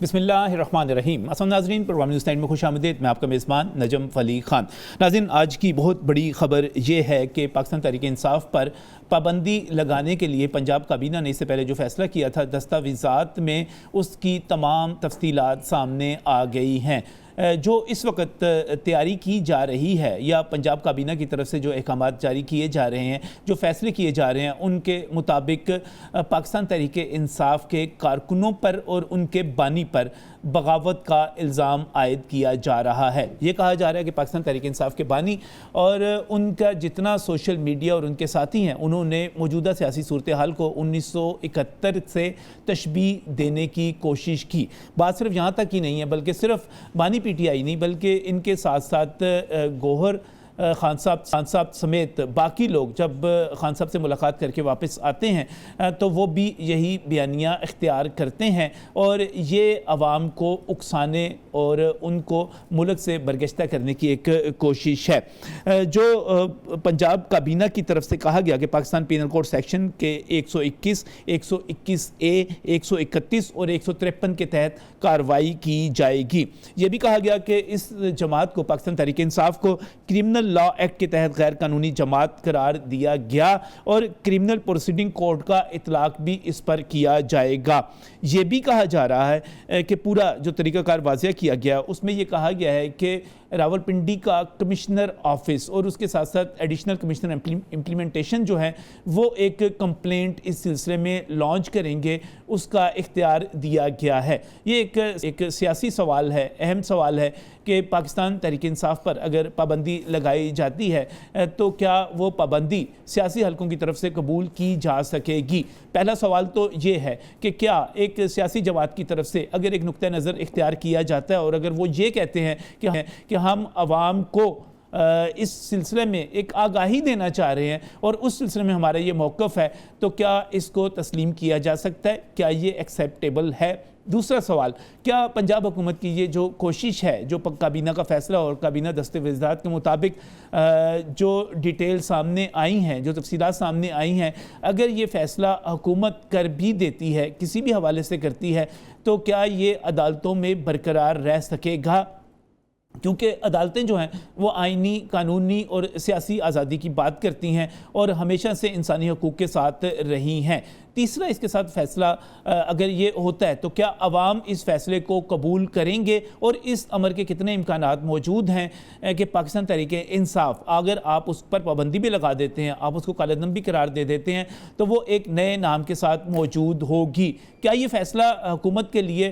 بسم اللہ الرحمن الرحیم۔ السلام ناظرین، پروگرام نیوز نائن میں خوش آمدید۔ میں آپ کا میزبان نجم فلی خان۔ ناظرین، آج کی بہت بڑی خبر یہ ہے کہ پاکستان تحریک انصاف پر پابندی لگانے کے لیے پنجاب کابینہ نے اس سے پہلے جو فیصلہ کیا تھا، دستاویزات میں اس کی تمام تفصیلات سامنے آ گئی ہیں۔ جو اس وقت تیاری کی جا رہی ہے یا پنجاب کابینہ کی طرف سے جو احکامات جاری کیے جا رہے ہیں، جو فیصلے کیے جا رہے ہیں، ان کے مطابق پاکستان تحریک انصاف کے کارکنوں پر اور ان کے بانی پر بغاوت کا الزام عائد کیا جا رہا ہے۔ یہ کہا جا رہا ہے کہ پاکستان تحریک انصاف کے بانی اور ان کا جتنا سوشل میڈیا اور ان کے ساتھی ہیں، انہوں نے موجودہ سیاسی صورتحال کو 1971 سے تشبیہ دینے کی کوشش کی۔ بات صرف یہاں تک ہی نہیں ہے، بلکہ صرف بانی پی ٹی آئی نہیں، بلکہ ان کے ساتھ ساتھ گوہر خان صاحب سمیت باقی لوگ جب خان صاحب سے ملاقات کر کے واپس آتے ہیں تو وہ بھی یہی بیانیہ اختیار کرتے ہیں، اور یہ عوام کو اکسانے اور ان کو ملک سے برگشتہ کرنے کی ایک کوشش ہے۔ جو پنجاب کابینہ کی طرف سے کہا گیا کہ پاکستان پینل کوڈ سیکشن کے 121، 121A، 131 اور 153 کے تحت کارروائی کی جائے گی۔ یہ بھی کہا گیا کہ اس جماعت کو، پاکستان تحریک انصاف کو، کرمنل لا ایکٹ کے تحت غیر قانونی جماعت قرار دیا گیا اور کرمنل پروسیڈنگ کوڈ کا اطلاق بھی اس پر کیا جائے گا۔ یہ بھی کہا جا رہا ہے کہ پورا جو طریقہ کار واضح کیا گیا، اس میں یہ کہا گیا ہے کہ راولپنڈی کا کمشنر آفس اور اس کے ساتھ ساتھ ایڈیشنل کمشنر امپلیمنٹیشن جو ہے وہ ایک کمپلینٹ اس سلسلے میں لانچ کریں گے، اس کا اختیار دیا گیا ہے۔ یہ ایک سیاسی سوال ہے، اہم سوال ہے کہ پاکستان تحریک انصاف پر اگر پابندی لگائی جاتی ہے تو کیا وہ پابندی سیاسی حلقوں کی طرف سے قبول کی جا سکے گی؟ پہلا سوال تو یہ ہے کہ کیا ایک سیاسی جماعت کی طرف سے اگر ایک نقطہ نظر اختیار کیا جاتا ہے اور اگر وہ یہ کہتے ہیں کہ ہم عوام کو اس سلسلے میں ایک آگاہی دینا چاہ رہے ہیں اور اس سلسلے میں ہمارا یہ موقف ہے، تو کیا اس کو تسلیم کیا جا سکتا ہے؟ کیا یہ ایکسیپٹیبل ہے؟ دوسرا سوال، کیا پنجاب حکومت کی یہ جو کوشش ہے، جو کابینہ کا فیصلہ اور کابینہ دستاویزات کے مطابق جو ڈیٹیل سامنے آئی ہیں، جو تفصیلات سامنے آئی ہیں، اگر یہ فیصلہ حکومت کر بھی دیتی ہے، کسی بھی حوالے سے کرتی ہے، تو کیا یہ عدالتوں میں برقرار رہ سکے گا؟ کیونکہ عدالتیں جو ہیں وہ آئینی، قانونی اور سیاسی آزادی کی بات کرتی ہیں اور ہمیشہ سے انسانی حقوق کے ساتھ رہی ہیں۔ تیسرا، اس کے ساتھ فیصلہ اگر یہ ہوتا ہے تو کیا عوام اس فیصلے کو قبول کریں گے، اور اس امر کے کتنے امکانات موجود ہیں کہ پاکستان تحریک انصاف، اگر آپ اس پر پابندی بھی لگا دیتے ہیں، آپ اس کو کالے دم بھی قرار دے دیتے ہیں، تو وہ ایک نئے نام کے ساتھ موجود ہوگی؟ کیا یہ فیصلہ حکومت کے لیے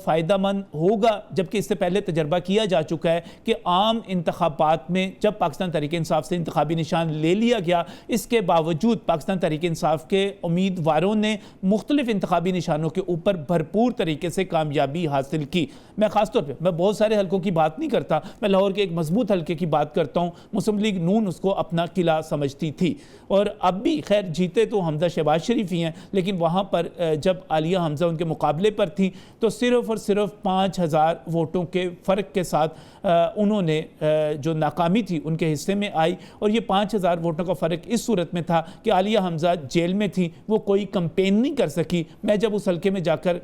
فائدہ مند ہوگا؟ جبکہ اس سے پہلے تجربہ کیا جا چکا ہے کہ عام انتخابات میں جب پاکستان تحریک انصاف سے انتخابی نشان لے لیا گیا، اس کے باوجود پاکستان تحریک انصاف کے امیدواروں نے مختلف انتخابی نشانوں کے اوپر بھرپور طریقے سے کامیابی حاصل کی۔ میں خاص طور پہ میں بہت سارے حلقوں کی بات نہیں کرتا، میں لاہور کے ایک مضبوط حلقے کی بات کرتا ہوں۔ مسلم لیگ نون اس کو اپنا قلعہ سمجھتی تھی، اور اب بھی خیر جیتے تو حمزہ شہباز شریف ہی ہیں، لیکن وہاں پر جب عالیہ حمزہ ان کے مقابلے پر تھیں تو صرف اور صرف 5000 ووٹوں کے فرق کے ساتھ انہوں نے جو ناکامی تھی ان کے حصے میں آئی، اور یہ 5000 ووٹوں کا فرق اس صورت میں تھا کہ عالیہ حمزہ جیل میں تھی، وہ کوئی کمپین نہیں کر سکی۔ میں جب اس حلقے میں جا کر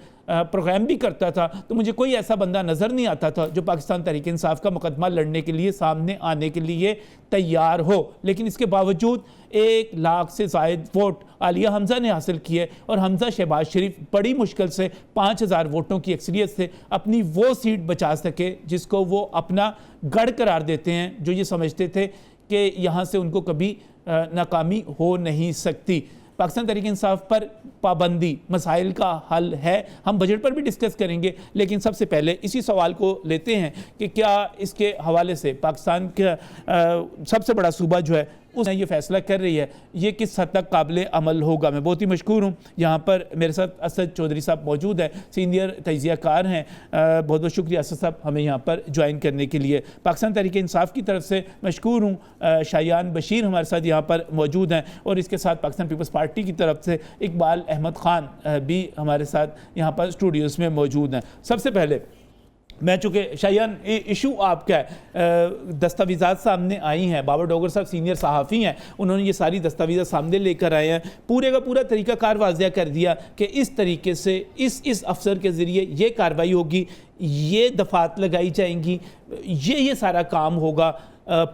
پروگرام بھی کرتا تھا تو مجھے کوئی ایسا بندہ نظر نہیں آتا تھا جو پاکستان تحریک انصاف کا مقدمہ لڑنے کے لیے سامنے آنے کے لیے تیار ہو، لیکن اس کے باوجود 1 لاکھ سے زائد ووٹ عالیہ حمزہ نے حاصل کیے، اور حمزہ شہباز شریف بڑی مشکل سے 5000 ووٹوں کی اکثریت سے اپنی وہ سیٹ بچا سکے جس کو وہ اپنا گڑھ قرار دیتے ہیں، جو یہ سمجھتے تھے کہ یہاں سے ان کو کبھی ناکامی ہو نہیں سکتی۔ پاکستان تحریک انصاف پر پابندی مسائل کا حل ہے، ہم بجٹ پر بھی ڈسکس کریں گے، لیکن سب سے پہلے اسی سوال کو لیتے ہیں کہ کیا اس کے حوالے سے پاکستان کا سب سے بڑا صوبہ جو ہے اس نے یہ فیصلہ کر رہی ہے، یہ کس حد تک قابل عمل ہوگا؟ میں بہت ہی مشکور ہوں، یہاں پر میرے ساتھ اسد چودھری صاحب موجود ہیں، سینئر تجزیہ کار ہیں۔ بہت بہت شکریہ اسد صاحب ہمیں یہاں پر جوائن کرنے کے لیے۔ پاکستان تحریک انصاف کی طرف سے مشکور ہوں، شایان بشیر ہمارے ساتھ یہاں پر موجود ہیں، اور اس کے ساتھ پاکستان پیپلز پارٹی کی طرف سے اقبال احمد خان بھی ہمارے ساتھ یہاں پر اسٹوڈیوز میں موجود ہیں۔ سب سے پہلے میں چونکہ شایان ایشو آپ کا ہے، دستاویزات سامنے آئی ہیں، بابر ڈوگر صاحب سینئر صحافی ہیں، انہوں نے یہ ساری دستاویزات سامنے لے کر آئے ہیں، پورے کا پورا طریقہ کار واضح کر دیا کہ اس طریقے سے اس افسر کے ذریعے یہ کارروائی ہوگی، یہ دفعات لگائی جائیں گی، یہ سارا کام ہوگا،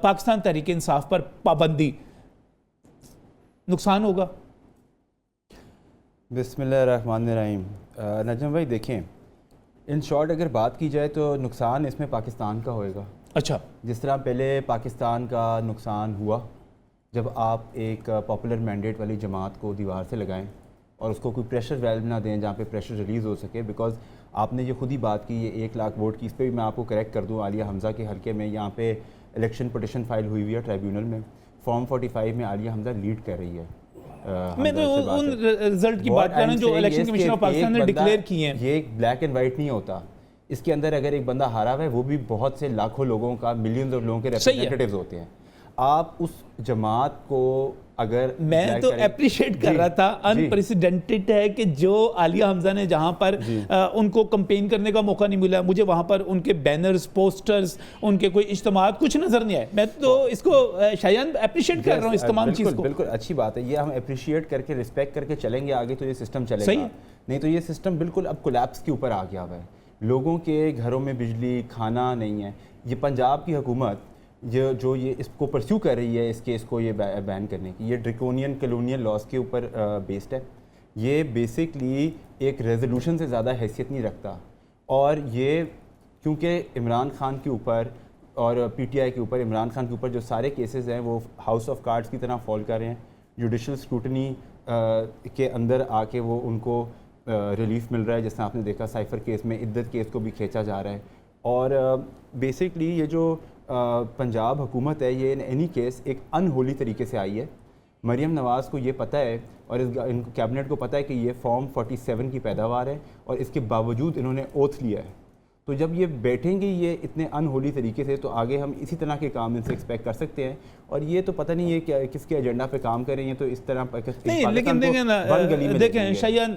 پاکستان تحریک انصاف پر پابندی، نقصان ہوگا؟ بسم اللہ الرحمن الرحیم۔ نجم بھائی دیکھیں، ان شارٹ اگر بات کی جائے تو نقصان اس میں پاکستان کا ہوئے گا۔ اچھا، جس طرح پہلے پاکستان کا نقصان ہوا جب آپ ایک پاپولر مینڈیٹ والی جماعت کو دیوار سے لگائیں اور اس کو کوئی پریشر ویلو نہ دیں جہاں پہ پریشر ریلیز ہو سکے، بیکاز آپ نے یہ خود ہی بات کی، یہ 1 لاکھ ووٹ کی، اس پہ بھی میں آپ کو کریکٹ کر دوں، عالیہ حمزہ کے حلقے میں یہاں پہ الیکشن پٹیشن فائل ہوئی ہوئی ہے ٹرائیبیونل میں، فارم 45 میں عالیہ حمزہ لیڈ کر رہی ہے۔ میں تو ان رزلٹ کی بات کر رہا ہوں جو الیکشن کمیشن آف پاکستان نے ڈکلیئر کیے ہیں۔ یہ ایک بلیک اینڈ وائٹ نہیں ہوتا، اس کے اندر اگر ایک بندہ ہارا ہوا ہے وہ بھی بہت سے لاکھوں لوگوں کا، ملینز آف لوگوں کے ریپرزنٹیٹیوز ہوتے ہیں۔ آپ اس جماعت کو اگر میں تو اپریشیٹ کر رہا تھا، انپریسیڈنٹڈ ہے کہ جو عالیہ حمزہ نے جہاں پر ان کو کمپین کرنے کا موقع نہیں ملا، مجھے وہاں پر ان کے بینرز، پوسٹرز، ان کے کوئی اجتماعات کچھ نظر نہیں آئے، میں تو اس کو شایان اپریشیٹ کر رہا ہوں اس تمام چیز کو۔ بالکل اچھی بات ہے، یہ ہم اپریشیٹ کر کے رسپیکٹ کر کے چلیں گے آگے تو یہ سسٹم چلے گا، نہیں تو یہ سسٹم بالکل اب کولیپس کے اوپر آ گیا ہوا ہے۔ لوگوں کے گھروں میں بجلی، کھانا نہیں ہے۔ یہ پنجاب کی حکومت جو یہ اس کو پرسیو کر رہی ہے، اس کیس کو یہ بین کرنے کی، یہ ڈریکونین کلونیل لاز کے اوپر بیسڈ ہے۔ یہ بیسکلی ایک ریزولوشن سے زیادہ حیثیت نہیں رکھتا، اور یہ کیونکہ عمران خان کے اوپر اور پی ٹی آئی کے اوپر، عمران خان کے اوپر جو سارے کیسز ہیں وہ ہاؤس آف کارڈز کی طرح فال کر رہے ہیں، جوڈیشل اسکروٹنی کے اندر آ کے وہ ان کو ریلیف مل رہا ہے، جس طرح آپ نے دیکھا سائفر کیس میں عدت کیس کو بھی کھینچا جا رہا ہے۔ اور بیسکلی یہ جو پنجاب حکومت ہے یہ ان اینی کیس ایک ان ہولی طریقے سے آئی ہے۔ مریم نواز کو یہ پتہ ہے اور ان کیبنٹ کو پتہ ہے کہ یہ فارم 47 کی پیداوار ہے، اور اس کے باوجود انہوں نے اوتھ لیا ہے۔ تو جب یہ بیٹھیں گے یہ اتنے ان ہولی طریقے سے، تو آگے ہم اسی طرح کے کام ان سے ایکسپیکٹ کر سکتے ہیں۔ اور یہ تو پتہ نہیں ہے کہ کس کے ایجنڈا پہ کام کر رہے ہیں، تو اس طرح نہیں، لیکن دیکھیں نا، دیکھیں شایان،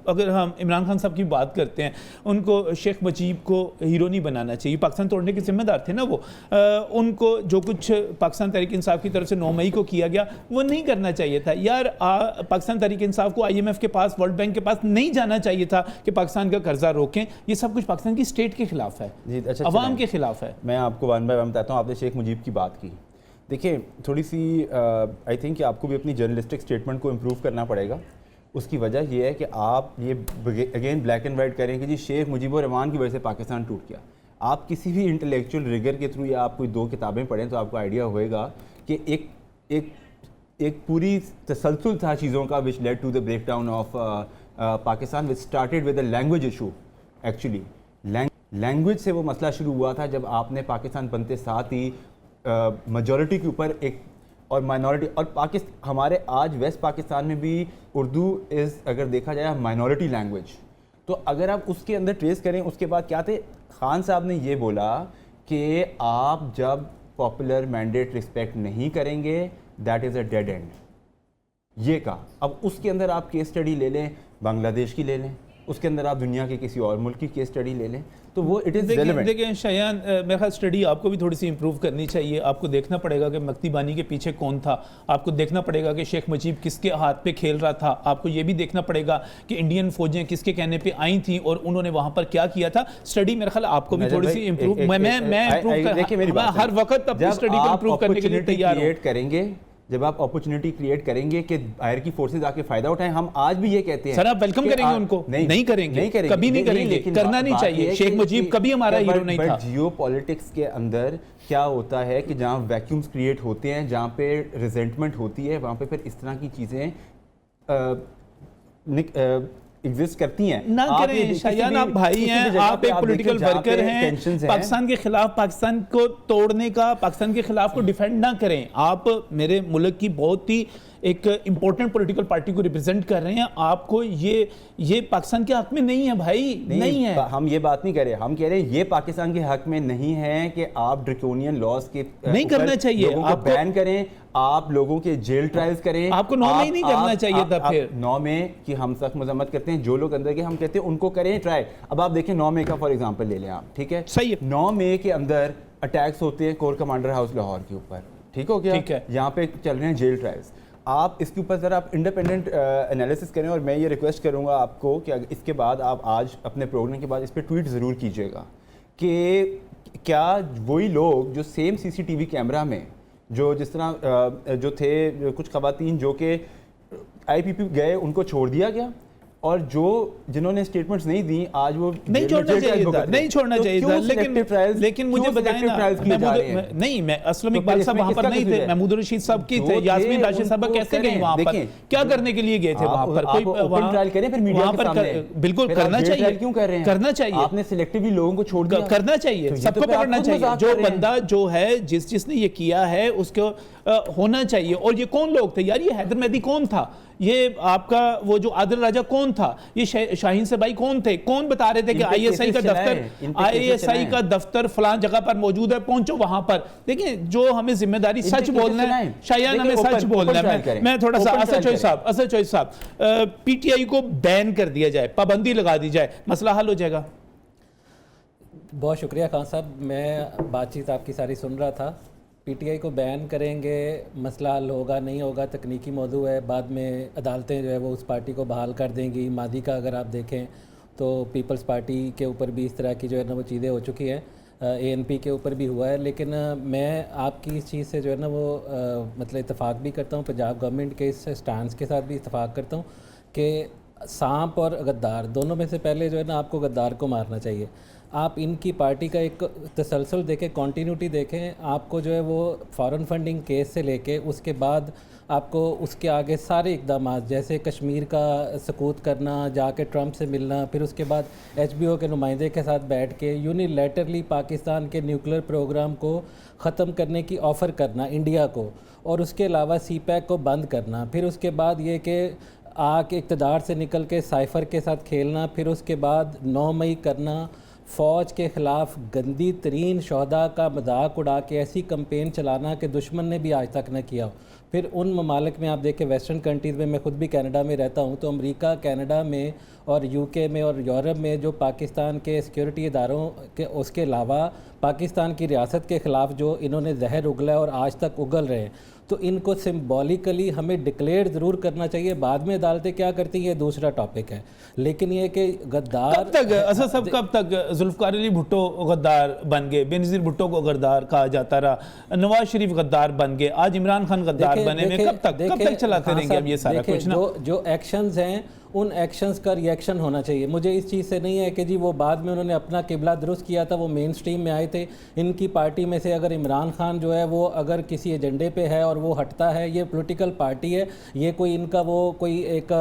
اگر ہم عمران خان صاحب کی بات کرتے ہیں، ان کو شیخ مجیب کو ہیرو نہیں بنانا چاہیے، پاکستان توڑنے کے ذمہ دار تھے نا وہ، ان کو جو کچھ پاکستان تحریک انصاف کی طرف سے 9 مئی کو کیا گیا وہ نہیں کرنا چاہیے تھا یار۔ پاکستان تحریک انصاف کو IMF کے پاس، ورلڈ بینک کے پاس نہیں جانا چاہیے تھا کہ پاکستان کا قرضہ روکیں، یہ سب کچھ پاکستان کی اسٹیٹ کے خلاف ہے، عوام کے خلاف ہے۔ میں آپ کو ون بائی ون بتاتا ہوں۔ آپ نے شیخ مجیب کی بات کی، دیکھیں تھوڑی سی آئی تھنک کہ آپ کو بھی اپنی جرنلسٹک سٹیٹمنٹ کو امپروو کرنا پڑے گا۔ اس کی وجہ یہ ہے کہ آپ یہ اگین بلیک اینڈ وائٹ کریں کہ جی شیخ مجیب الرحمان کی وجہ سے پاکستان ٹوٹ گیا۔ آپ کسی بھی انٹلیکچوئل ریگر کے تھرو یا آپ کوئی 2 کتابیں پڑھیں تو آپ کو آئیڈیا ہوئے گا کہ ایک پوری تسلسل تھا چیزوں کا which led to the breakdown of Pakistan which started with a language issue actually۔ Language سے وہ مسئلہ شروع ہوا تھا جب آپ نے پاکستان بنتے ساتھ ہی میجورٹی کے اوپر ایک اور مائنورٹی، اور ہمارے آج ویسٹ پاکستان میں بھی اردو اگر دیکھا جائے مائنورٹی لینگویج، تو اگر آپ اس کے اندر ٹریس کریں اس کے بعد کیا تھے، خان صاحب نے یہ بولا کہ آپ جب پاپولر مینڈیٹ رسپیکٹ نہیں کریں گے that is a dead end, یہ کہا۔ اب اس کے اندر آپ کیس اسٹڈی لے لیں، بنگلہ دیش کی لے لیں، اس کے اندر آپ دنیا کے کسی اور ملک کی کیس اسٹڈی لے لیں، تو وہ اٹ از ریلیونٹ۔ دیکھیں شایان، میرے خیال اسٹڈی آپ کو بھی تھوڑی سی امپروو کرنی چاہیے۔ آپ کو دیکھنا پڑے گا کہ مکتی بانی کے پیچھے کون تھا، آپ کو دیکھنا پڑے گا کہ شیخ مجیب کس کے ہاتھ پہ کھیل رہا تھا، آپ کو یہ بھی دیکھنا پڑے گا کہ انڈین فوجیں کس کے کہنے پہ آئی تھیں اور انہوں نے وہاں پر کیا کیا تھا۔ اسٹڈی میرے خیال آپ کو بھی تھوڑی سی امپروو، میں ہر وقت اپنی اسٹڈی کو امپروو کرنے کے لیے تیار ہوں۔ جب آپ اپرچونٹی کریٹ کریں گے کہ باہر کی فورسز آ کے فائدہ اٹھائیں، ہم آج بھی یہ کہتے ہیں سر آپ ویلکم کریں گے ان کو، نہیں کریں گے، کبھی نہیں کریں گے، کرنا نہیں چاہیے۔ شیخ مجیب کبھی ہمارا ہیرو نہیں تھا۔ جیو پالیٹکس کے اندر کیا ہوتا ہے کہ جہاں ویکیومز کریٹ ہوتے ہیں، جہاں پہ ریزنٹمنٹ ہوتی ہے، وہاں پہ پھر اس طرح کی چیزیں ایگزسٹ کرتی ہیں۔ نہ کریں شایان، آپ بھائی ہیں، آپ ایک پولیٹیکل ورکر ہیں، پاکستان کے خلاف، پاکستان کو توڑنے کا، پاکستان کے خلاف کو ڈیفینڈ نہ کریں۔ آپ میرے ملک کی بہت ہی ایک امپورٹنٹ پولیٹیکل پارٹی کو ریپرزینٹ کر رہے ہیں, آپ کو یہ پاکستان کے حق میں نہیں ہے بھائی, نہیں ہے. ہم یہ بات نہیں کر رہے, ہم کہہ رہے ہیں یہ پاکستان کے حق میں نہیں ہے کہ آپ ڈریکونین لاز کے نہیں کرنا چاہیے, آپ بین کریں, آپ لوگوں کے جیل ٹرائلز کریں. آپ کو 9 مئی نہیں کرنا چاہیے تھا. پھر 9 مئی کی ہم سخت مذمت کرتے ہیں, جو لوگ اندر کے ہم کہتے ہیں ان کو کریں ٹرائی. اب آپ دیکھیں 9 مئی کا فار ایگزامپل لے لیں آپ, ٹھیک ہے, صحیح ہے, 9 مئی کے اندر اٹیکس ہوتے ہیں کور کمانڈر ہاؤس لاہور کے اوپر, ٹھیک ہو گیا, یہاں پہ چل رہے ہیں جیل ٹرائلز. آپ اس کے اوپر ذرا آپ انڈیپینڈنٹ انالیسس کریں, اور میں یہ ریکویسٹ کروں گا آپ کو کہ اس کے بعد آپ آج اپنے پروگرام کے بعد اس پہ ٹویٹ ضرور کیجیے گا کہ کیا وہی لوگ جو same C C T V camera میں جو جس طرح جو تھے کچھ خواتین جو کہ آئی پی پی گئے ان کو چھوڑ دیا گیا, اور جنہوں نے اسٹیٹمنٹس نہیں دیں آج وہ نہیں چھوڑنا چاہیے تھا, نہیں چھوڑنا چاہیے تھا, لیکن مجھے بتائیں نا, نہیں میں اسلم اقبال صاحب وہاں پر نہیں تھے, محمود رشید صاحب کی تھے, یاسمین راشد صاحبہ کیسے گئے وہاں پر, کیا کرنے کے لیے گئے تھے وہاں پر, کوئی اوپن ٹرائل کریں پھر میڈیا کے سامنے, بالکل کرنا چاہیے, کیوں کر رہے ہیں, کرنا چاہیے, آپ نے سلیکٹیولی لوگوں کو چھوڑ دیا, کرنا چاہیے, سب کو پکڑنا چاہیے, جو بندہ جو ہے جس نے یہ کیا ہے اس کو ہونا چاہیے. اور یہ کون لوگ تھے یار, یہ حیدر مہدی کون تھا, یہ آپ کا وہ جو عادل راجہ کون تھا, یہ شاہین سے بھائی کون تھے, کون بتا رہے تھے کہ آئی ایس آئی کا دفتر فلان جگہ پر موجود ہے, پہنچو وہاں پر. دیکھیں جو ہمیں ذمہ داری سچ بولنا ہے, شایان ہمیں سچ بولنا ہے. میں تھوڑا سا اسد چوہی صاحب, پی ٹی آئی کو بین کر دیا جائے, پابندی لگا دی جائے, مسئلہ حل ہو جائے گا. بہت شکریہ خان صاحب, میں بات چیت آپ کی ساری سن رہا تھا. پی ٹی آئی کو بین کریں گے, مسئلہ حل ہوگا نہیں ہوگا تکنیکی موضوع ہے, بعد میں عدالتیں جو ہے وہ اس پارٹی کو بحال کر دیں گی. ماضی کا اگر آپ دیکھیں تو پیپلز پارٹی کے اوپر بھی اس طرح کی جو ہے نا وہ چیزیں ہو چکی ہیں, اے این پی کے اوپر بھی ہوا ہے. لیکن میں آپ کی اس چیز سے جو ہے نا وہ مطلب اتفاق بھی کرتا ہوں, پنجاب گورنمنٹ کے اس سٹانس کے ساتھ بھی اتفاق کرتا ہوں کہ سانپ اور غدار دونوں میں سے پہلے جو ہے نا آپ کو غدار کو مارنا چاہیے. آپ ان کی پارٹی کا ایک تسلسل دیکھیں, کنٹینیوٹی دیکھیں, آپ کو جو ہے وہ فارن فنڈنگ کیس سے لے کے اس کے بعد آپ کو اس کے آگے سارے اقدامات جیسے کشمیر کا سکوت کرنا, جا کے ٹرمپ سے ملنا, پھر اس کے بعد ایچ بی او کے نمائندے کے ساتھ بیٹھ کے یونیلیٹرلی پاکستان کے نیوکلیر پروگرام کو ختم کرنے کی آفر کرنا انڈیا کو, اور اس کے علاوہ سی پیک کو بند کرنا, پھر اس کے بعد یہ کہ آ کے اقتدار سے نکل کے سائفر کے ساتھ کھیلنا, پھر اس کے بعد 9 مئی کرنا, فوج کے خلاف گندی ترین شہداء کا مذاق اڑا کے ایسی کمپین چلانا کہ دشمن نے بھی آج تک نہ کیا ہو. پھر ان ممالک میں آپ دیکھیں ویسٹرن کنٹریز میں خود بھی کینیڈا میں رہتا ہوں, تو امریکہ, کینیڈا میں اور یو کے میں اور یورپ میں جو پاکستان کے سیکیورٹی اداروں کے اس کے علاوہ پاکستان کی ریاست کے خلاف جو انہوں نے زہر اگلا ہے اور آج تک اگل رہے ہیں, تو ان کو سمبولیکلی ہمیں ڈکلیئر ضرور کرنا چاہیے. بعد میں عدالتیں کیا کرتی ہیں یہ دوسرا ٹاپک ہے, لیکن یہ کہ غدار کب تک اسد صاحب, کب تک ذوالفقار علی بھٹو غدار بن گئے, بینظیر بھٹو کو غدار کہا جاتا رہا, نواز شریف غدار بن گئے, آج عمران خان غدار بنے ہوئے, کب تک چلاتے رہیں گے اب یہ سارا کچھ نا. جو ایکشنز ہیں ان ایکشنز کا ری ایکشن ہونا چاہیے. مجھے اس چیز سے نہیں ہے کہ جی وہ بعد میں انہوں نے اپنا قبلہ درست کیا تھا, وہ مین سٹریم میں آئے تھے. ان کی پارٹی میں سے اگر عمران خان جو ہے وہ اگر کسی ایجنڈے پہ ہے اور وہ ہٹتا ہے, یہ پولیٹیکل پارٹی ہے, یہ کوئی ان کا وہ کوئی ایک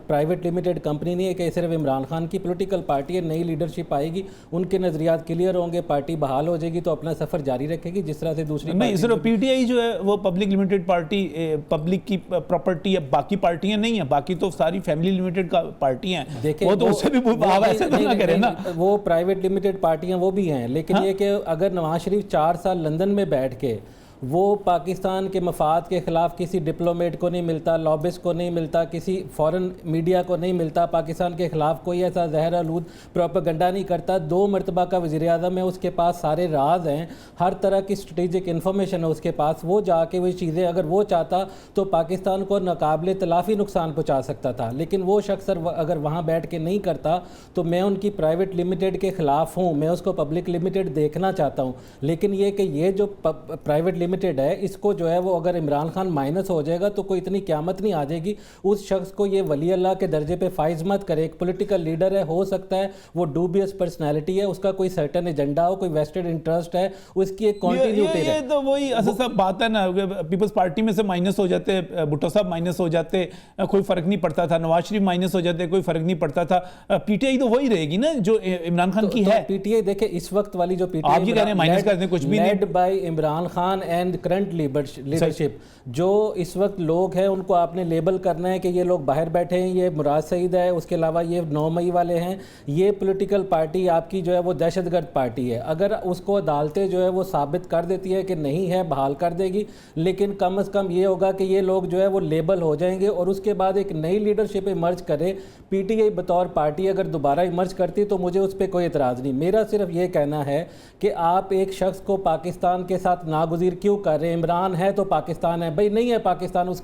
پرائیویٹ لمیٹڈ کمپنی نہیں ہے کہ صرف عمران خان کی پولیٹیکل پارٹی ہے. نئی لیڈرشپ آئے گی, ان کے نظریات کلیئر ہوں گے, پارٹی بحال ہو جائے گی تو اپنا سفر جاری رکھے گی جس طرح سے دوسری نہیں. صرف پی ٹی آئی جو ہے وہ پبلک لمیٹڈ پارٹی, پبلک کی پراپرٹی ہے, باقی پارٹیاں نہیں ہیں, باقی تو ساری فیملی لمیٹڈ کا پارٹیاں ہیں, وہ تو اس سے بھی ایسے تو نہ کریں نا. وہ پرائیویٹ لمیٹڈ پارٹیاں وہ بھی ہیں, لیکن یہ کہ اگر نواز شریف 4 سال لندن میں بیٹھ کے وہ پاکستان کے مفاد کے خلاف کسی ڈپلومیٹ کو نہیں ملتا, لابسٹ کو نہیں ملتا, کسی فورن میڈیا کو نہیں ملتا, پاکستان کے خلاف کوئی ایسا زہر آلود پروپیگنڈا نہیں کرتا, 2 مرتبہ کا وزیر اعظم ہے, اس کے پاس سارے راز ہیں, ہر طرح کی اسٹریٹجک انفارمیشن ہے اس کے پاس, وہ جا کے وہ چیزیں اگر وہ چاہتا تو پاکستان کو ناقابل تلافی نقصان پہنچا سکتا تھا. لیکن وہ شخص اگر وہاں بیٹھ کے نہیں کرتا تو میں ان کی پرائیویٹ لمیٹڈ کے خلاف ہوں, میں اس کو پبلک لمیٹڈ دیکھنا چاہتا ہوں. لیکن یہ کہ یہ جو پرائیویٹ لمیٹڈ ہے اس کو جو ہے وہ اگر عمران خان مائنس ہو جائے گا تو کوئی اتنی قیامت نہیں آ جائے گی. اس شخص کو یہ ولی اللہ کے درجے پہ فائز مت کرے. ایک پولیٹیکل لیڈر ہے, ہو سکتا ہے وہ ڈوبیس پرسنالٹی ہے, اس کا کوئی سرٹن ایجنڈا ہو, کوئی ویسٹڈ انٹرسٹ ہے, اس کی ایک کنٹینیوٹی ہے. یہ تو وہی اسد صاحب بات ہے نا, پیپلز پارٹی میں سے مائنس ہو جاتے, بھٹو صاحب مائنس ہو جاتے, کوئی فرق نہیں پڑتا تھا, نواز شریف مائنس ہو جاتے, کوئی فرق نہیں پڑتا تھا. پی ٹی آئی تو وہی رہے گی نا جو عمران خان کی ہے. پی ٹی آئی دیکھیں اس وقت والی جو پی ٹی آئی آپ یہ کہہ رہے ہیں مائنس کر دیں کچھ بھی نہیں, led by Imran Khan and current leadership. جو اس وقت لوگ ہیں ان کو آپ نے لیبل کرنا ہے کہ یہ لوگ باہر بیٹھے ہیں, یہ مراد سعید ہے, اس کے علاوہ یہ 9 مئی والے ہیں, یہ پولیٹیکل پارٹی آپ کی جو ہے وہ دہشت گرد پارٹی ہے. اگر اس کو عدالتیں جو ہے وہ ثابت کر دیتی ہے کہ نہیں ہے, بحال کر دے گی, لیکن کم از کم یہ ہوگا کہ یہ لوگ جو ہے وہ لیبل ہو جائیں گے, اور اس کے بعد ایک نئی لیڈرشپ ایمرج کرے. پی ٹی آئی بطور پارٹی اگر دوبارہ ایمرج کرتی تو مجھے اس پہ کوئی اعتراض نہیں. میرا صرف یہ کہنا ہے کہ آپ ایک شخص کو پاکستان کے ساتھ ناگزیر کیوں کر رہے ہیں؟ عمران ہے تو پاکستان ہے بھائی, نہیں ہے پاکستان اس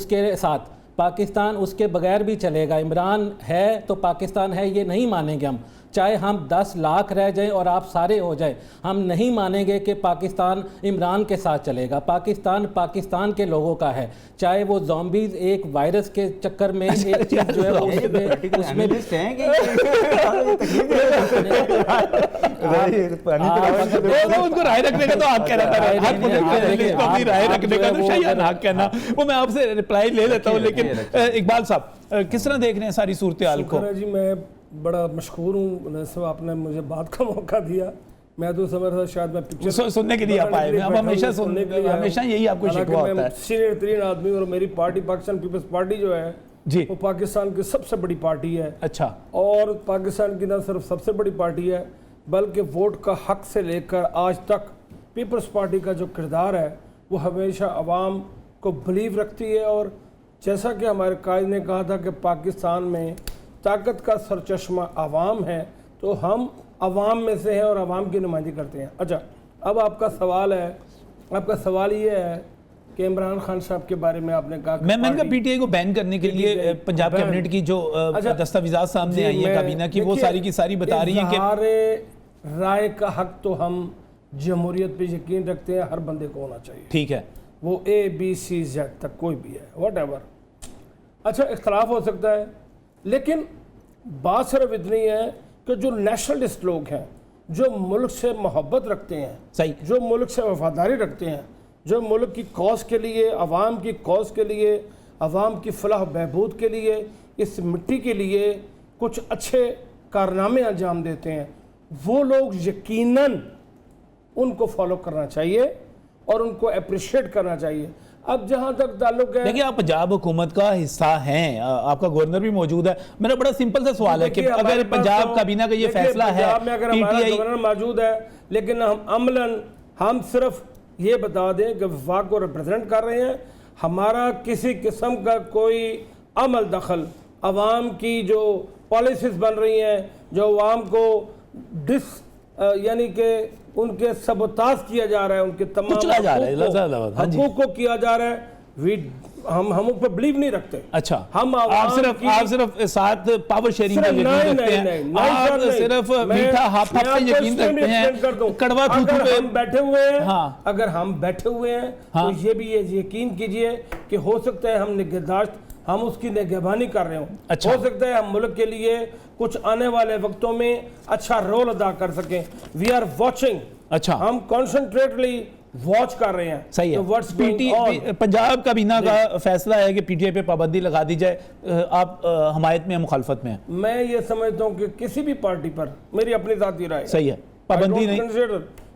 کے ساتھ, پاکستان اس کے بغیر بھی چلے گا. عمران ہے تو پاکستان ہے, یہ نہیں مانیں گے ہم, چاہے ہم 10 لاکھ رہ جائیں اور آپ سارے ہو جائیں, ہم نہیں مانیں گے کہ پاکستان عمران کے ساتھ چلے گا. پاکستان کے لوگوں کا ہے, چاہے وہ زومبیز ایک وائرس کے چکر میں ایک چیز جو ہے اس میں ان کو رائے رکھنے کا تو آپ کہہ رہا تھا, وہ میں آپ سے رپلائی لے لیتا ہوں. لیکن اقبال صاحب کس طرح دیکھ رہے ہیں ساری صورتحال کو؟ جی میں بڑا مشکور ہوں نصف, آپ نے مجھے بات کا موقع دیا. میں تو سمجھ رہا شاید میں پکچر سننے کے لیے آپ آئے, اب ہمیشہ یہی آپ کو شکوہ ہوتا ہے. سینئر ترین آدمی, اور میری پارٹی پاکستان پیپلز پارٹی جو ہے جی وہ پاکستان کی سب سے بڑی پارٹی ہے. اچھا, اور پاکستان کی نہ صرف سب سے بڑی پارٹی ہے بلکہ ووٹ کا حق سے لے کر آج تک پیپلز پارٹی کا جو کردار ہے وہ ہمیشہ عوام کو بلیو رکھتی ہے. اور جیسا کہ ہمارے قائد نے کہا تھا کہ پاکستان میں طاقت کا سرچشمہ عوام ہے, تو ہم عوام میں سے ہیں اور عوام کی نمائندگی کرتے ہیں. اچھا, اب آپ کا سوال یہ ہے کہ عمران خان صاحب کے بارے میں آپ نے کہا میں نے کہا پی ٹی آئی کو بین کرنے کے لیے پنجاب کیبنٹ کی جو دستاویزات سامنے آئی ہیں کابینہ کی, وہ ساری کی ساری بتا رہی ہیں کہ اظہار رائے کا حق تو ہم جمہوریت پہ یقین رکھتے ہیں, ہر بندے کو ہونا چاہیے. ٹھیک ہے, وہ ABC تک کوئی بھی ہے, واٹ ایور. اچھا, اختلاف ہو سکتا ہے, لیکن بات صرف اتنی ہے کہ جو نیشنلسٹ لوگ ہیں, جو ملک سے محبت رکھتے ہیں, صحیح, جو ملک سے وفاداری رکھتے ہیں, جو ملک کی کاز کے لیے, عوام کی کاز کے لیے, عوام کی فلاح و بہبود کے لیے, اس مٹی کے لیے کچھ اچھے کارنامے انجام دیتے ہیں, وہ لوگ یقیناً ان کو فالو کرنا چاہیے اور ان کو اپریشیٹ کرنا چاہیے. اب جہاں تک تعلق ہے, دیکھیں آپ پنجاب حکومت کا حصہ ہیں, آپ کا گورنر بھی موجود ہے. میرا بڑا سمپل سا سوال ہے کہ اگر پنجاب کابینہ کا یہ فیصلہ ہے, پنجاب میں اگر ہمارا گورنر موجود ہے, لیکن ہم صرف یہ بتا دیں کہ وفاق کو ریپرزینٹ کر رہے ہیں, ہمارا کسی قسم کا کوئی عمل دخل عوام کی جو پالیسیز بن رہی ہیں, جو عوام کو یعنی کہ ان کے سبوتاژ کیا جا رہا ہے, ان کے تمام حقوق کو کیا جا رہا ہے, ہم ان پر بلیو نہیں رکھتے. اچھا, ہم آپ صرف ساتھ پاور شیئرنگ کا یقین رکھتے ہیں, آپ صرف میٹھا ہاف پہ یقین رکھتے ہیں, کڑوا تھوتھو پہ ہم بیٹھے ہوئے ہیں. اگر ہم بیٹھے ہوئے ہیں تو یہ بھی یقین کیجئے کہ ہو سکتا ہے ہم نگہداشت, ہم اس کی نگہبانی کر رہے ہوں. ہو سکتا ہے ہم ملک کے لیے کچھ آنے والے وقتوں میں اچھا رول ادا کر سکیں. وی آر واچنگ, اچھا, ہم کانسنٹریٹلی واچ کر رہے ہیں. صحیح ہے. پنجاب کابینہ کا فیصلہ ہے کہ پی ٹی آئی پہ پابندی لگا دی جائے, آپ حمایت میں ہیں مخالفت میں ہیں؟ میں یہ سمجھتا ہوں کہ کسی بھی پارٹی پر, میری اپنی ذاتی رائے, صحیح ہے, پابندی نہیں,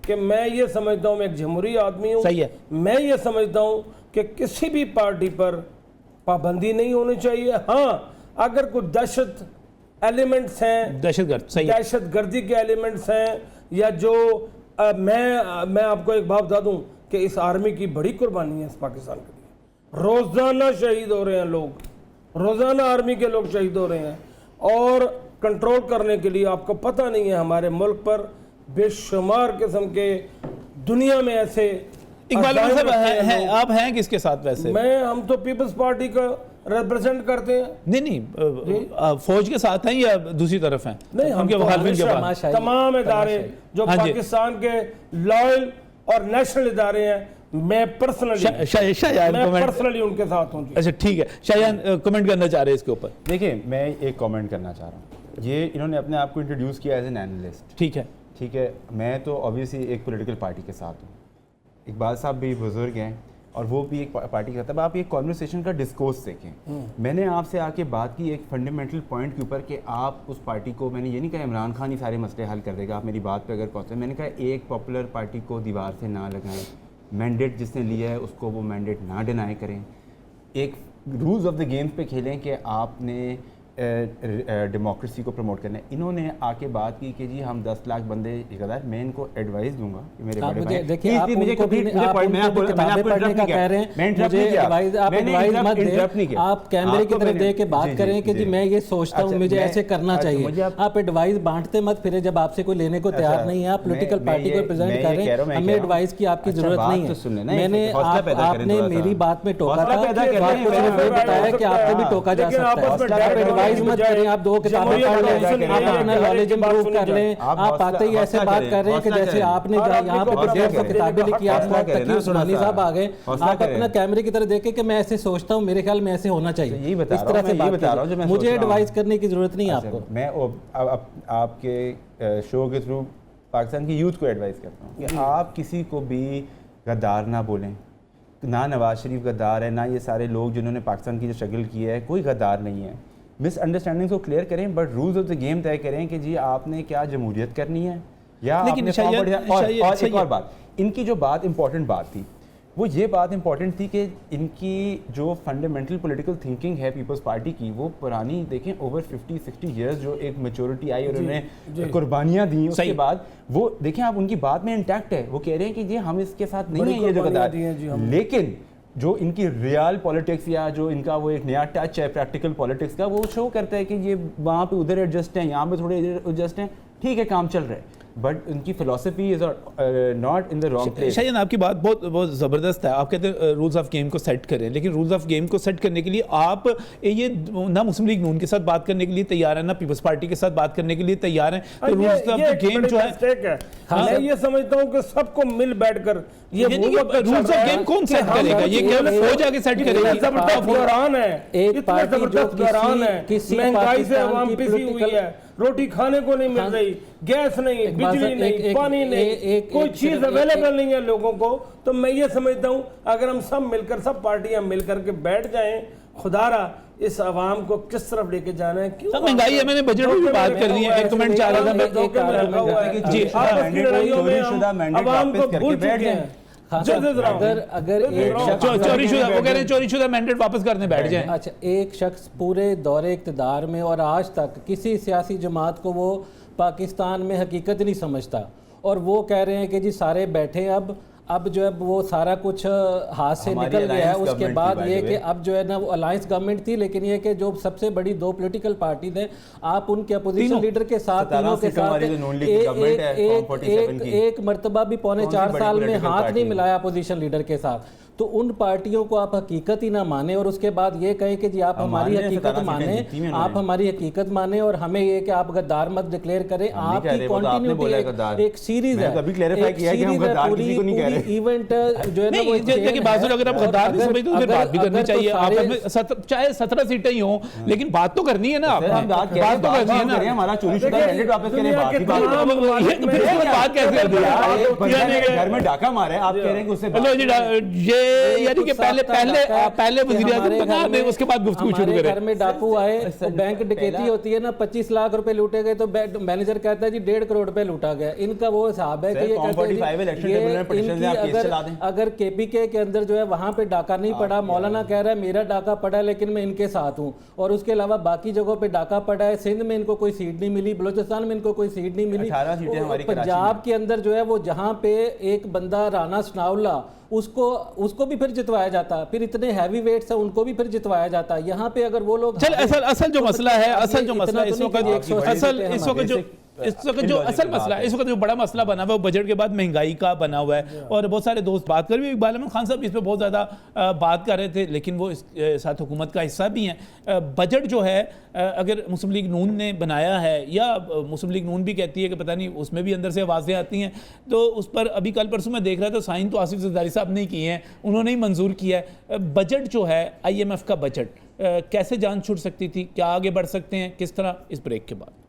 کہ میں یہ سمجھتا ہوں, میں ایک جمہوری آدمی ہوں, صحیح ہے, میں یہ سمجھتا ہوں کہ کسی بھی پارٹی پر پابندی نہیں ہونی چاہیے. ہاں, اگر کوئی دہشت ایلیمنٹس ہیں, دہشت گردی کے ایلیمنٹس ہیں, یا جو میں آپ کو ایک بات بتا دوں کہ اس آرمی کی بڑی قربانی ہے اس پاکستان کے لیے. روزانہ شہید ہو رہے ہیں لوگ, روزانہ آرمی کے لوگ شہید ہو رہے ہیں, اور کنٹرول کرنے کے لیے آپ کو پتہ نہیں ہے ہمارے ملک پر بے شمار قسم کے دنیا میں ایسے. اقبال صاحب آپ ہیں کس کے ساتھ ویسے؟ ہم تو پیپلز پارٹی کا ریپرزینٹ کرتے ہیں. نہیں, فوج کے ساتھ ہیں یا دوسری طرف ہیں؟ نہیں, ہم تمام ادارے جو پاکستان کے لائل اور نیشنل ادارے ہیں, میں پرسنلی ان کے ساتھ ہوں. اچھا ٹھیک ہے, شایان کمنٹ کرنا چاہ رہے ہیں اس کے اوپر. دیکھیں, میں ایک کامنٹ کرنا چاہ رہا ہوں. یہ انہوں نے اپنے آپ کو انٹروڈیوس کیا ایز این اینالسٹ. ٹھیک ہے, ٹھیک ہے, میں تو اوبیسلی ایک پولیٹیکل پارٹی کے ساتھ ہوں. اقبال صاحب بھی بزرگ ہیں اور وہ بھی ایک پارٹی کا تھا. آپ ایک کانورسیشن کا ڈسکورس دیکھیں. میں نے آپ سے آ کے بات کی ایک فنڈامنٹل پوائنٹ کے اوپر کہ آپ اس پارٹی کو, میں نے یہ نہیں کہا عمران خان ہی سارے مسئلے حل کر دے گا, آپ میری بات پہ اگر پہنچے, میں نے کہا ایک پاپولر پارٹی کو دیوار سے نہ لگائیں. مینڈیٹ جس نے لیا ہے اس کو وہ مینڈیٹ نہ ڈینائی کریں, ایک رولز آف دا گیمز پہ کھیلیں کہ آپ نے ڈیموکریسی کو پروموٹ کرنا ہے. انہوں نے آ کے بات کی کہ جی ہم 10 لاکھ بندے غدار, میں ان کو ایڈوائز دوں گا کہ میرے بڑے بھائی دیکھیں آپ ان کو بھی کتابیں پڑھنے کا کہہ رہے ہیں, مجھے ایڈوائز آپ ایڈوائز مت دیں, آپ کیمرے کی طرف دیکھ کے بات کریں کہ جی میں یہ سوچتا ہوں مجھے ایسے کرنا چاہیے. آپ ایڈوائز بانٹتے مت پھرے جب آپ سے کوئی لینے کو تیار نہیں ہے, آپ پولیٹیکل پارٹی کو ریپرزینٹ کر رہے ہیں, ہمیں ایڈوائز کی آپ کی ضرورت نہیں ہے. میں نے آپ نے میری بات میں ٹوکا تھا, بتایا کہ آپ کو بھی ٹوکا جا سکتا ہے. آپ ایڈوائز مت کریں, آپ 2 کتابیں پڑھ لیں, آپ اپنا نالج امپروو کر لیں. آپ آتے ہی ایسے بات کر رہے ہیں کہ جیسے آپ نے یہاں پہ 150 کتابیں لکھی, آپ کو تقی عثمانی صاحب آ گئے, آپ اپنا کیمرے کی طرح دیکھیں کہ میں ایسے سوچتا ہوں, میرے خیال میں ایسے ہونا چاہیے. اس طرح سے بات کیجئے, مجھے ایڈوائز کرنے کی ضرورت نہیں ہے آپ کو. میں آپ کے شو کے تھرو پاکستان کی یوتھ کو ایڈوائز کرتا ہوں کہ آپ کسی کو بھی غدار نہ بولیں. نہ نواز شریف غدار ہے, نہ یہ سارے لوگ جنہوں نے پاکستان کی جو شکل کی ہے, کوئی غدار نہیں ہے. مس انڈرسٹینڈنگ کو کلیئر کریں, but rules of the game طے کریں کہ جی آپ نے کیا جمہوریت کرنی ہے یا اور ایک اور بات, ان کی جو بات امپورٹنٹ بات تھی وہ یہ بات امپورٹنٹ تھی کہ ان کی جو فنڈامنٹل پولیٹیکل تھنکنگ ہے پیپلز پارٹی کی, وہ پرانی دیکھیں اوور 50-60 ایئرز جو ایک میچورٹی آئی اور انہوں نے قربانیاں دیں, اس کے بعد وہ دیکھیں آپ ان کی بات میں انٹیکٹ ہے. وہ کہہ رہے ہیں کہ یہ ہم اس کے ساتھ نہیں ہیں یہ جو غدار, لیکن جو ان کی ریال پولیٹکس یا جو ان کا وہ ایک نیا ٹچ ہے پریکٹیکل پولیٹکس کا, وہ شو کرتا ہے کہ یہ وہاں پہ ادھر ایڈجسٹ ہیں, یہاں پہ تھوڑے ادھر ایڈجسٹ ہیں, ٹھیک ہے کام چل رہا ہے, بٹ ان کی فلسفی is not in the wrong place. Shaheen آپ کی بات بہت زبردست ہے. آپ کہتے ہیں رولز آف گیم کو سیٹ کریں, لیکن رولز آف گیم کو سیٹ کرنے کے لیے آپ یہ نہ مسلم لیگ نون کے ساتھ بات کرنے کے لیے تیار ہیں, نہ پیپلز پارٹی کے ساتھ بات کرنے کے لیے تیار ہیں. تو رولز آف گیم جو ہے, میں یہ سمجھتا ہوں کہ سب کو مل بیٹھ کر یہ رولز آف گیم کون سیٹ کرے گا, یہ کیا فوج آگے سیٹ کرے گی؟ زبردست بحران ہے, اتنا زبردست بحران ہے, مہنگائی سے عوام پسی ہوئی ہے, روٹی کھانے کو نہیں مل رہی, گیس نہیں, بجلی نہیں, پانی نہیں, کوئی چیز اویلیبل نہیں ہے لوگوں کو. تو میں یہ سمجھتا ہوں اگر ہم سب مل کر, سب پارٹیاں مل کر کے بیٹھ جائیں, خدا را اس عوام کو کس طرف لے کے جانا ہے. کیوں مہنگائی ہے, میں نے بجٹ میں بھی بات کر لی ہے, ایک کمنٹ چاہ رہا تھا جی عوام کو بھول چکے ہیں. اگر ایک شخص چوری شدہ, وہ کہہ رہے ہیں چوری شدہ مینڈیٹ واپس کرنے بیٹھ جائیں. اچھا, ایک شخص پورے دور اقتدار میں اور آج تک کسی سیاسی جماعت کو وہ پاکستان میں حقیقت نہیں سمجھتا, اور وہ کہہ رہے ہیں کہ جی سارے بیٹھے, اب جو ہے وہ سارا کچھ ہاتھ سے نکل گیا ہے. اس کے بعد یہ کہ اب جو ہے نا وہ الائنس گورنمنٹ تھی, لیکن یہ کہ جو سب سے بڑی 2 پولیٹیکل پارٹیز ہیں, آپ ان کے اپوزیشن لیڈر کے ساتھ تینوں کے ساتھ ایک مرتبہ بھی 3.25 سال میں ہاتھ نہیں ملایا اپوزیشن لیڈر کے ساتھ. تو ان پارٹیوں کو آپ حقیقت ہی نہ مانیں, اور اس کے بعد یہ کہیں کہ جی آپ ہماری حقیقت مانیں, آپ ہماری حقیقت مانیں, اور ہمیں یہ کہ آپ غدار مت ڈکلیئر کریں. آپ کی کنٹینیوٹی ایک سیریز ہے, پوری ایونٹ جو ہے نا وہ دیکھیں بازو اگر آپ غدار نہیں سمجھتے تو پھر بات بھی کرنی چاہیے. آپ چاہے 17 سیٹیں ہی ہوں, لیکن بات تو کرنی ہے نا, بات تو کرنی ہے نا. ہمارا چوری شدہ مینڈیٹ واپس کریں, بات کیسے کر دیا گھر میں ڈاکہ مارے, آپ کہہ رہے ہیں کہ اس سے یعنی کہ پہلے وزیر اعظم بنا دیں, اس کے بعد گفتگو شروع کریں. گھر میں ڈاکو آئے, بینک ڈکیتی ہوتی ہے نا, 25 لاکھ روپے لوٹے گئے تو مینیجر کہتا ہے جی 1.5 کروڑ روپے لوٹا گیا. ان کا وہ حساب ہے کہ یہ اگر کے پی کے اندر جو ہے وہاں پہ ڈاکہ نہیں پڑا, مولانا کہہ رہا ہے میرا ڈاکہ پڑا ہے لیکن میں ان کے ساتھ ہوں, اور اس کے علاوہ باقی جگہوں پہ ڈاکہ پڑا ہے. سندھ میں ان کو کوئی سیٹ نہیں ملی, بلوچستان میں ان کو کوئی سیٹ نہیں ملی, پنجاب کے اندر جو ہے وہ جہاں پہ ایک بندہ رانا ثناءاللہ اس کو بھی پھر جتوایا جاتا ہے, پھر اتنے ہیوی ویٹس ہیں ان کو بھی پھر جتوایا جاتا ہے. یہاں پہ اگر وہ لوگ اصل جو مسئلہ ہے اس وقت جو اصل مسئلہ ہے, اس وقت جو بڑا مسئلہ بنا ہوا ہے وہ بجٹ کے بعد مہنگائی کا بنا ہوا ہے, اور بہت سارے دوست بات کر بھی, اقبال احمد خان صاحب اس پہ بہت زیادہ بات کر رہے تھے, لیکن وہ اس ساتھ حکومت کا حصہ بھی ہیں. بجٹ جو ہے اگر مسلم لیگ نون نے بنایا ہے, یا مسلم لیگ نون بھی کہتی ہے کہ پتہ نہیں اس میں بھی اندر سے آوازیں آتی ہیں, تو اس پر ابھی کل پرسوں میں دیکھ رہا تھا سائن تو آصف زرداری صاحب نے کیے ہیں, انہوں نے ہی منظور کیا ہے. بجٹ جو ہے IMF کا بجٹ کیسے جان چھوٹ سکتی تھی, کیا آگے بڑھ سکتے ہیں, کس طرح, اس بریک کے بعد.